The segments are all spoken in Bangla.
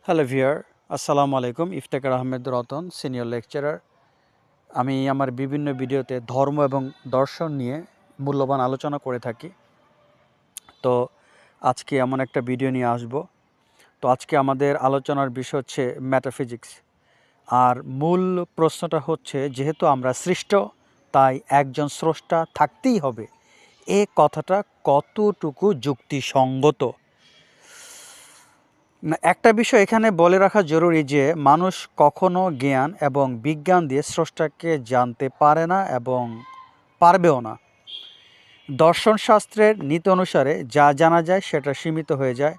হ্যালো ভিউয়ার, আসসালামু আলাইকুম। Iftekhar Ahmed Ratan, senior lecturer. আমি আমার বিভিন্ন ভিডিওতে ধর্ম এবং দর্শন নিয়ে মূল্যবান আলোচনা করে থাকি। তো আজকে এমন একটা ভিডিও নিয়ে আসব। তো আজকে আমাদের আলোচনার বিষয় হচ্ছে ম্যাটাফিজিক্স। আর মূল প্রশ্নটা হচ্ছে, যেহেতু আমরা সৃষ্ট, তাই একজন স্রষ্টা থাকতেই হবে। এ কথাটা কতটুকু যুক্তিসঙ্গত? একটা বিষয় এখানে বলে রাখা জরুরি যে মানুষ কখনো জ্ঞান এবং বিজ্ঞান দিয়ে স্রষ্টাকে জানতে পারে না এবং পারবেও না। দর্শনশাস্ত্রের নীতি অনুসারে যা জানা যায় সেটা সীমিত হয়ে যায়,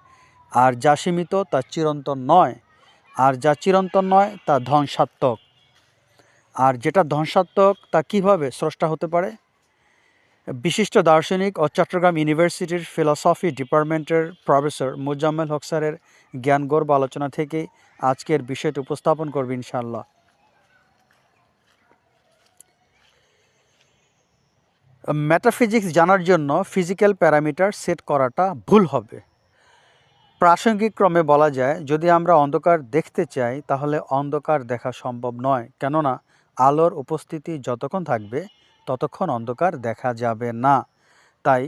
আর যা সীমিত তা চিরন্তন নয়, আর যা চিরন্তন নয় তা ধ্বংসাত্মক। আর যেটা ধ্বংসাত্মক তা কিভাবে স্রষ্টা হতে পারে? বিশিষ্ট দার্শনিক ও চট্টগ্রাম ইউনিভার্সিটির ফিলসফি ডিপার্টমেন্টের প্রফেসর মোজাম্মেল হক স্যারের জ্ঞানগর্ভ আলোচনা থেকেই আজকের বিষয়টি উপস্থাপন করবে ইনশাআল্লাহ। মেটাফিজিক্স জানার জন্য ফিজিক্যাল প্যারামিটার সেট করাটা ভুল হবে। প্রাসঙ্গিক ক্রমে বলা যায়, যদি আমরা অন্ধকার দেখতে চাই তাহলে অন্ধকার দেখা সম্ভব নয়, কেননা আলোর উপস্থিতি যতক্ষণ থাকবে ততক্ষণ অন্ধকার দেখা যাবে না। তাই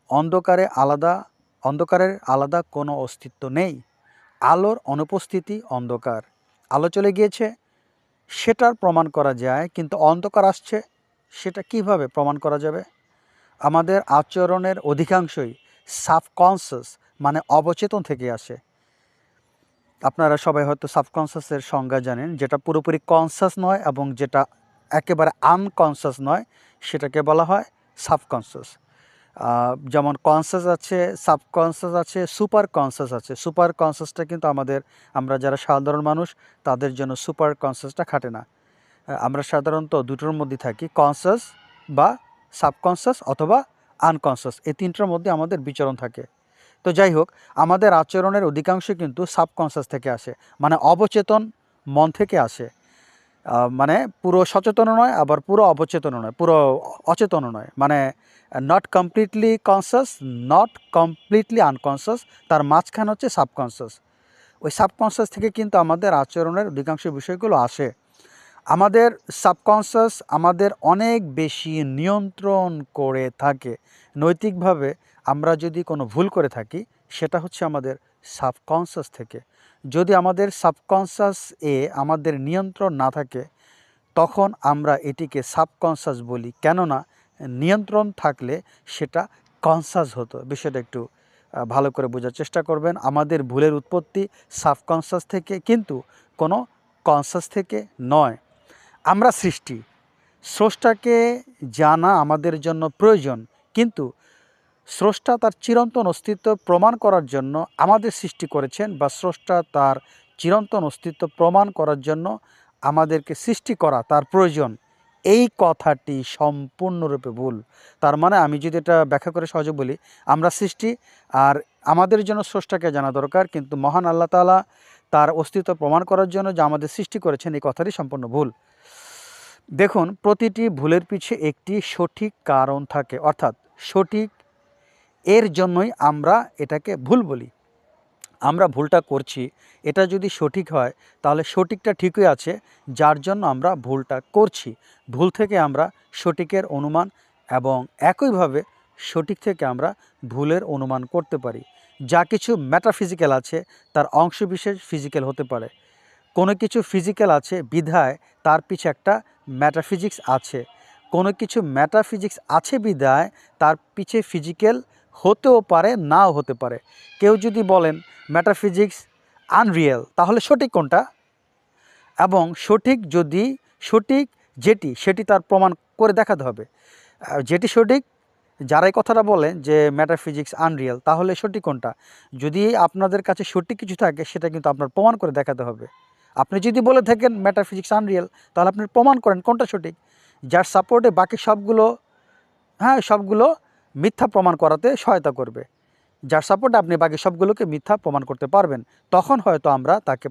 অন্ধকারের আলাদা কোনো অস্তিত্ব নেই। আলোর অনুপস্থিতি অন্ধকার। আলো চলে গিয়েছে সেটার প্রমাণ করা যায়, কিন্তু অন্ধকার আসছে সেটা কিভাবে প্রমাণ করা যাবে? আমাদের আচরণের অধিকাংশই সাবকনসিয়াস মানে অবচেতন থেকে আসে। আপনারা সবাই হয়তো সাবকনসিয়াসের সংজ্ঞা জানেন, যেটা পুরোপুরি কনসাস নয় এবং যেটা একেবারে আনকনসাস নয়, সেটাকে বলা হয় সাবকনসিয়াস। যেমন কনসাস আছে, সাবকনসাস আছে, সুপার কনসাস আছে। সুপার কনসাসটা কিন্তু আমরা যারা সাধারণ মানুষ তাদের জন্য সুপার কনসাসটা খাটে না। আমরা সাধারণত দুটোর মধ্যে থাকি, কনসাস বা সাবকনসাস অথবা আনকনসাস, এই তিনটার মধ্যে আমাদের বিচরণ থাকে। তো যাই হোক, আমাদের আচরণের অধিকাংশ কিন্তু সাবকনসাস থেকে আসে, মানে অবচেতন মন থেকে আসে। মানে পুরো সচেতন নয়, আবার পুরো অবচেতন নয়, পুরো অচেতন নয়, মানে not completely conscious, not completely unconscious, তার মাঝখানে হচ্ছে সাবকনসাস। ওই সাবকনসাস থেকে কিন্তু আমাদের আচরণের অধিকাংশ বিষয়গুলো আসে। আমাদের সাবকনসাস আমাদের অনেক বেশি নিয়ন্ত্রণ করে থাকে। নৈতিকভাবে আমরা যদি কোনো ভুল করে থাকি, সেটা হচ্ছে আমাদের সাবকনসাস থেকে। যদি আমাদের সাবকনসাস আমাদের নিয়ন্ত্রণ না থাকে, তখন আমরা এটিকে সাবকনসাস বলি, কেননা নিয়ন্ত্রণ থাকলে সেটা কনসাস হতো। বিষয়টা একটু ভালো করে বোঝার চেষ্টা করবেন। আমাদের ভুলের উৎপত্তি সাবকনসাস থেকে, কিন্তু কোনো কনসাস থেকে নয়। আমরা সৃষ্টি, স্রষ্টাকে জানা আমাদের জন্য প্রয়োজন, কিন্তু স্রষ্টা তার চিরন্তন অস্তিত্ব প্রমাণ করার জন্য আমাদের সৃষ্টি করেছেন, বা স্রষ্টা তার চিরন্তন অস্তিত্ব প্রমাণ করার জন্য আমাদেরকে সৃষ্টি করা তার প্রয়োজন। এই কথাটি সম্পূর্ণরূপে ভুল। তার মানে আমি যদি এটা ব্যাখ্যা করে সহজে বলি, আমরা সৃষ্টি, আর আমাদের জন্য স্রষ্টাকে জানা দরকার, কিন্তু মহান আল্লাহ তাআলা তার অস্তিত্ব প্রমাণ করার জন্য যে আমাদের সৃষ্টি করেছেন, এই কথাটি সম্পূর্ণ ভুল। দেখুন, প্রতিটি ভুলের পিছে একটি সঠিক কারণ থাকে, অর্থাৎ সঠিক এর জন্যই আমরা এটাকে ভুল বলি। আমরা ভুলটা করছি, এটা যদি সঠিক হয় তাহলে সঠিকটা ঠিকই আছে, যার জন্য আমরা ভুলটা করছি। ভুল থেকে আমরা সঠিকের অনুমান, এবং একইভাবে সঠিক থেকে আমরা ভুলের অনুমান করতে পারি। যা কিছু মেটাফিজিক্যাল আছে তার অংশবিশেষ ফিজিক্যাল হতে পারে। কোনো কিছু ফিজিক্যাল আছে বিধায় তার পিছে একটা ম্যাটাফিজিক্স আছে। কোনো কিছু ম্যাটাফিজিক্স আছে বিধায় তার পিছে ফিজিক্যাল হতেও পারে, নাও হতে পারে। কেউ যদি বলেন ম্যাটাফিজিক্স আনরিয়েল, তাহলে সঠিক কোনটা? এবং সঠিক যেটি সেটি তার প্রমাণ করে দেখাতে হবে। যেটি সঠিক, যারাই কথাটা বলেন যে ম্যাটাফিজিক্স আনরিয়েল, তাহলে সঠিক কোনটা? যদি আপনাদের কাছে সঠিক কিছু থাকে, সেটা কিন্তু আপনার প্রমাণ করে দেখাতে হবে। আপনি যদি বলে থাকেন মেটাফিজিক্স আনরিয়েল, তাহলে আপনি প্রমাণ করেন কোনটা সঠিক, যার সাপোর্টে বাকি সবগুলো মিথ্যা প্রমাণ করাতে সহায়তা করবে। যার সাপোর্টে আপনি বাকি সবগুলোকে মিথ্যা প্রমাণ করতে পারবেন, তখন হয়তো আমরা তাকে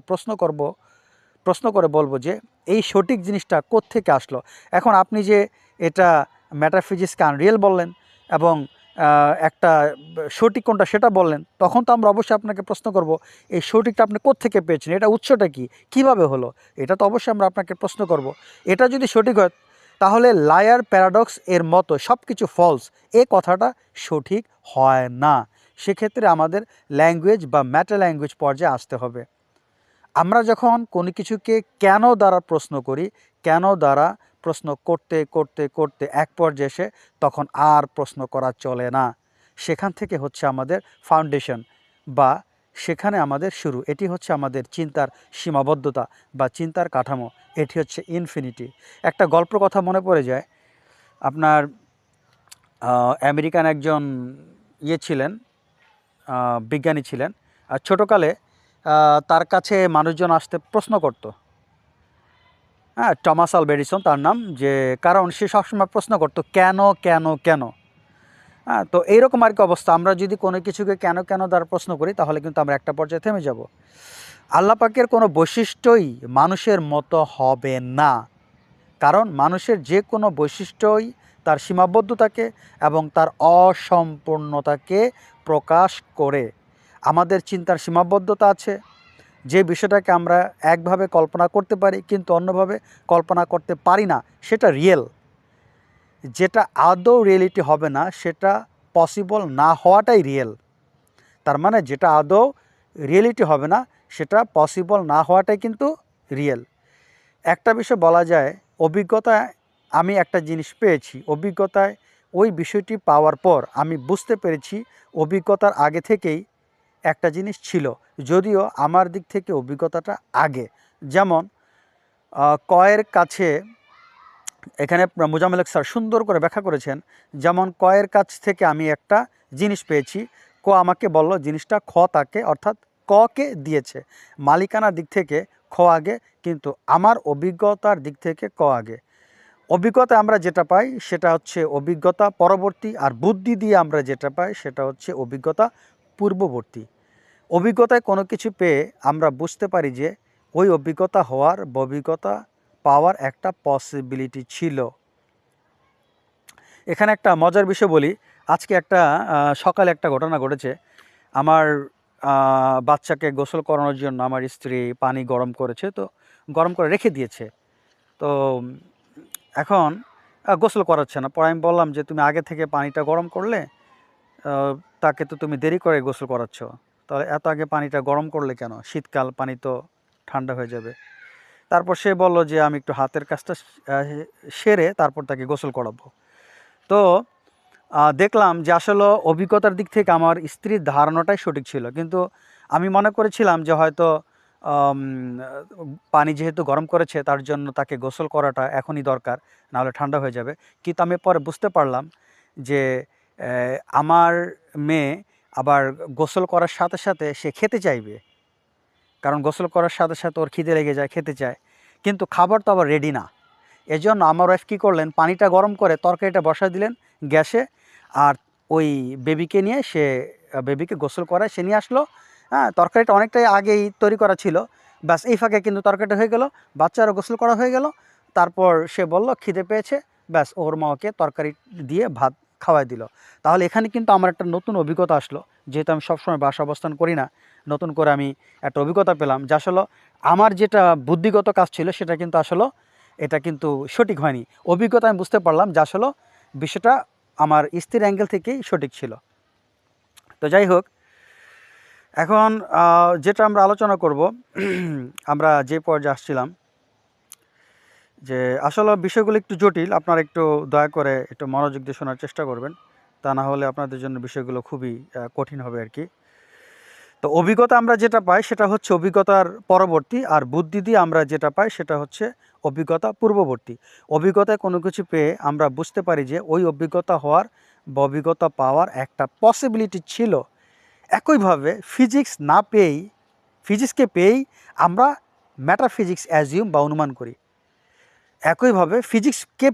প্রশ্ন করে বলবো যে এই সঠিক জিনিসটা কোত্থেকে আসলো। এখন আপনি যে এটা মেটাফিজিক্সকে আনরিয়েল বললেন, এবং একটা সঠিক কোনটা সেটা বললেন, তখন তো আমরা অবশ্যই আপনাকে প্রশ্ন করব এই সঠিকটা আপনি কোত্থেকে পেয়েছেন, এটা উৎসটা কি, কিভাবে হলো, এটা তো অবশ্যই আমরা আপনাকে প্রশ্ন করব। এটা যদি সঠিক হয় তাহলে লায়ার প্যারাডক্স এর মতো সব কিছু ফলস, এই কথাটা সঠিক হয় না। সেক্ষেত্রে আমাদের ল্যাঙ্গুয়েজ বা ম্যাটা ল্যাঙ্গুয়েজ পর্যায়ে আসতে হবে। আমরা যখন কোনো কিছুকে কেন দ্বারা প্রশ্ন করি, কেন দ্বারা প্রশ্ন করতে করতে করতে এক পর্যায়ে এসে তখন আর প্রশ্ন করা চলে না। সেখান থেকে হচ্ছে আমাদের ফাউন্ডেশন বা সেখানে আমাদের শুরু। এটি হচ্ছে আমাদের চিন্তার সীমাবদ্ধতা বা চিন্তার কাঠামো। এটি হচ্ছে ইনফিনিটি। একটা গল্প কথা মনে পড়ে যায়। আপনার আমেরিকান একজন ছিলেন, বিজ্ঞানী ছিলেন। আর ছোটোকালে তার কাছে মানুষজন আসতে প্রশ্ন করত। হ্যাঁ, টমাস আলভা এডিসন তার নাম, যে কারণ সে সবসময় প্রশ্ন করতো কেন কেন কেন। হ্যাঁ, তো এইরকম আর কি অবস্থা। আমরা যদি কোনো কিছুকে কেন কেন দ্বারা প্রশ্ন করি তাহলে কিন্তু আমরা একটা পর্যায়ে থেমে যাব। আল্লাহ পাকের কোনো বৈশিষ্ট্যই মানুষের মতো হবে না, কারণ মানুষের যে কোনো বৈশিষ্ট্যই তার সীমাবদ্ধতাকে এবং তার অসম্পূর্ণতাকে প্রকাশ করে। আমাদের চিন্তার সীমাবদ্ধতা আছে, যে বিষয়টাকে আমরা একভাবে কল্পনা করতে পারি কিন্তু অন্যভাবে কল্পনা করতে পারি না, সেটা রিয়েল। যেটা আদৌ রিয়েলিটি হবে না সেটা পসিবল না হওয়াটাই রিয়েল। তার মানে যেটা আদৌ রিয়েলিটি হবে না সেটা পসিবল না হওয়াটাই কিন্তু রিয়েল। একটা বিষয় বলা যায়, অভিজ্ঞতায় আমি একটা জিনিস পেয়েছি, অভিজ্ঞতায় ওই বিষয়টি পাওয়ার পর আমি বুঝতে পেরেছি অভিজ্ঞতার আগে থেকেই একটা জিনিস ছিল, যদিও আমার দিক থেকে অভিজ্ঞতাটা আগে। যেমন কয়ের কাছে, এখানে মোজাম্মেল হক স্যার সুন্দর করে ব্যাখ্যা করেছেন, যেমন কয়ের কাছ থেকে আমি একটা জিনিস পেয়েছি, ক আমাকে বলল জিনিসটা খ তাকে অর্থাৎ ককে দিয়েছে। মালিকানার দিক থেকে খ আগে, কিন্তু আমার অভিজ্ঞতার দিক থেকে ক আগে। অভিজ্ঞতা আমরা যেটা পাই সেটা হচ্ছে অভিজ্ঞতা পরবর্তী, আর বুদ্ধি দিয়ে আমরা যেটা পাই সেটা হচ্ছে অভিজ্ঞতা পূর্ববর্তী। অভিজ্ঞতায় কোনো কিছু পেয়ে আমরা বুঝতে পারি যে ওই অভিজ্ঞতা হওয়ার বা অভিজ্ঞতা পাওয়ার একটা পসিবিলিটি ছিল। এখানে একটা মজার বিষয় বলি। আজকে একটা সকালে একটা ঘটনা ঘটেছে। আমার বাচ্চাকে গোসল করানোর জন্য আমার স্ত্রী পানি গরম করেছে, তো গরম করে রেখে দিয়েছে। তো এখন গোসল করাচ্ছে না। পরে আমি বললাম যে তুমি আগে থেকে পানিটা গরম করলে, তাকে তো তুমি দেরি করে গোসল করাচ্ছ, তাহলে এত আগে পানিটা গরম করলে কেন, শীতকাল পানি তো ঠান্ডা হয়ে যাবে। তারপর সে বলল যে আমি একটু হাতের কাজটা সেরে তারপর তাকে গোসল করাবো। তো দেখলাম যে আসলে অভিজ্ঞতার দিক থেকে আমার স্ত্রীর ধারণাটাই সঠিক ছিল, কিন্তু আমি মনে করেছিলাম যে হয়তো পানি যেহেতু গরম করেছে তার জন্য তাকে গোসল করাটা এখনই দরকার, নাহলে ঠান্ডা হয়ে যাবে। কিন্তু আমি পরে বুঝতে পারলাম যে আমার মেয়ে আবার গোসল করার সাথে সাথে সে খেতে চাইবে, কারণ গোসল করার সাথে সাথে ওর খিদে লেগে যায়, খেতে চায়, কিন্তু খাবার তো আবার রেডি না। এজন্য আমার ওয়াইফ কী করলেন, পানিটা গরম করে তরকারিটা বসায় দিলেন গ্যাসে, আর ওই বেবিকে নিয়ে সে বেবিকে গোসল করায় সে নিয়ে আসলো। হ্যাঁ, তরকারিটা অনেকটাই আগেই তৈরি করা ছিল, ব্যাস এই ফাঁকে কিন্তু তরকারিটা হয়ে গেল, বাচ্চারও গোসল করা হয়ে গেল। তারপর সে বলল খিদে পেয়েছে, ব্যাস ওর মাকে তরকারি দিয়ে ভাত খাওয়াই দিল। তাহলে এখানে কিন্তু আমার একটা নতুন অভিজ্ঞতা আসলো, যেহেতু আমি সবসময় বাসা অবস্থান করি না, নতুন করে আমি একটা অভিজ্ঞতা পেলাম যে আসলে আমার যেটা বুদ্ধিগত কাজ ছিল সেটা কিন্তু আসলে এটা কিন্তু সঠিক হয়নি। অভিজ্ঞতা আমি বুঝতে পারলাম যে আসলে বিষয়টা আমার স্ত্রীর অ্যাঙ্গেল থেকেই সঠিক ছিল। তো যাই হোক, এখন যেটা আমরা আলোচনা করব, আমরা যে পর্যায়ে আসছিলাম, যে আসলে বিষয়গুলো একটু জটিল, আপনারা একটু দয়া করে একটু মনোযোগ দিয়ে শোনার চেষ্টা করবেন, তা না হলে আপনাদের জন্য বিষয়গুলো খুবই কঠিন হবে আর কি। তো অভিজ্ঞতা আমরা যেটা পাই সেটা হচ্ছে অভিজ্ঞতার পরবর্তী, আর বুদ্ধি দিয়ে আমরা যেটা পাই সেটা হচ্ছে অভিজ্ঞতা পূর্ববর্তী। অভিজ্ঞতায় কোনো কিছু পেয়ে আমরা বুঝতে পারি যে ওই অভিজ্ঞতা হওয়ার বা অভিজ্ঞতা পাওয়ার একটা পসিবিলিটি ছিল। একইভাবে ফিজিক্সকে পেয়েই আমরা ম্যাটারফিজিক্স অ্যাজিউম বা অনুমান করি। একইভাবে ফিজিক্সকে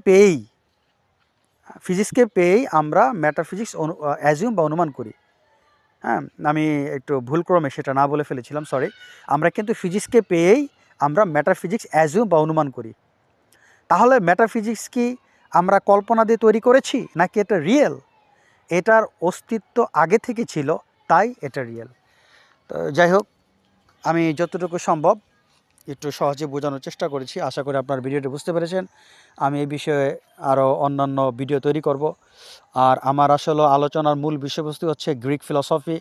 পেয়েই আমরা ম্যাটারফিজিক্স অ্যাজিউম বা অনুমান করি। হ্যাঁ, আমি একটু ভুলক্রমে সেটা না বলে ফেলেছিলাম, সরি। আমরা কিন্তু ফিজিক্সকে পেয়েই আমরা ম্যাটারফিজিক্স অ্যাজিউম বা অনুমান করি। তাহলে ম্যাটারফিজিক্স কি আমরা কল্পনা দিয়ে তৈরি করেছি নাকি এটা রিয়েল? এটার অস্তিত্ব আগে থেকে ছিল, তাই এটা রিয়েল। তো যাই হোক, আমি যতটুকু সম্ভব একটু সহজে বোঝানোর চেষ্টা করেছি। আশা করি আপনার ভিডিওটি বুঝতে পেরেছেন। আমি এই বিষয়ে আরও অন্যান্য ভিডিও তৈরি করব। আর আমার আসলে আলোচনার মূল বিষয়বস্তু হচ্ছে গ্রিক ফিলসফি